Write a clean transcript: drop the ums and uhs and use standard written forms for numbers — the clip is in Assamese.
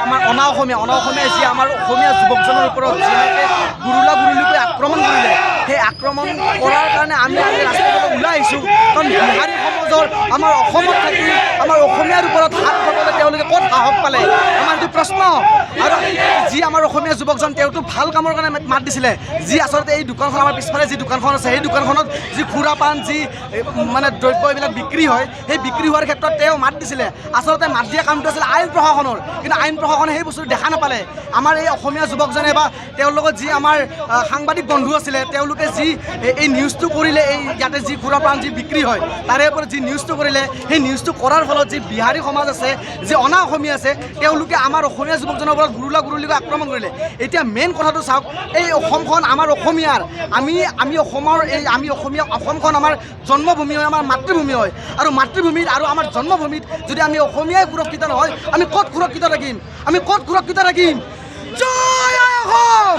আমাৰ অনা অসমীয়াই যি আমাৰ অসমীয়া যুৱকজনৰ ওপৰত যেনেকৈ গুৰুলিকৈ আক্ৰমণ কৰিলে, সেই আক্ৰমণ কৰাৰ কাৰণে আমি আজি ৰাস্তালৈ ওলাই আহিছোঁ। কাৰণ বিহাৰী সমাজৰ আমাৰ অসমত থাকি আমাৰ অসমীয়াৰ ওপৰত হাত উঠাবলৈ তেওঁলোকে ক'ত সাহস পালে, আমাৰ এইটো প্ৰশ্ন। আৰু যি আমাৰ অসমীয়া যুৱকজন তেওঁতো ভাল কামৰ কাৰণে মাত দিছিলে, যি আচলতে এই দোকানখন আমাৰ পিছফালে যি দোকানখন আছে, সেই দোকানখনত যি খুৰা পাণ যি মানে দ্ৰব্য এইবিলাক বিক্ৰী হয়, সেই বিক্ৰী হোৱাৰ ক্ষেত্ৰত তেওঁ মাত দিছিলে। আচলতে মাত দিয়া কামটো আছিলে আইন প্ৰশাসনৰ, কিন্তু আইন প্ৰশাসনে সেই বস্তুটো দেখা নাপালে। আমাৰ এই অসমীয়া যুৱকজনে বা তেওঁৰ লগত যি আমাৰ সাংবাদিক বন্ধু আছিলে, তেওঁলোকে যি এই নিউজটো কৰিলে, এই ইয়াতে যি খুৰা পাণ যি বিক্ৰী হয় তাৰে ওপৰত যি নিউজটো কৰিলে, সেই নিউজটো কৰাৰ ফলত যি বিহাৰী সমাজ আছে, যি অনা অসমীয়া আছে, তেওঁলোকে আমাৰ অসমীয়া যুৱকজনৰ ওপৰত গুৰুলিকৈ আক্ৰমণ কৰিলে। এতিয়া মেইন কথাটো চাওক, এই অসমখন আমাৰ অসমীয়াৰ, আমি অসমৰ আমি অসমীয়া, অসমখন আমাৰ জন্মভূমি হয়, আমাৰ মাতৃভূমি হয়। আৰু মাতৃভূমিত আৰু আমাৰ জন্মভূমিত যদি আমি অসমীয়াই সুৰক্ষিত নহয়, আমি ক'ত সুৰক্ষিত থাকিম? আমি ক'ত সুৰক্ষিত থাকিম? জয় অসম!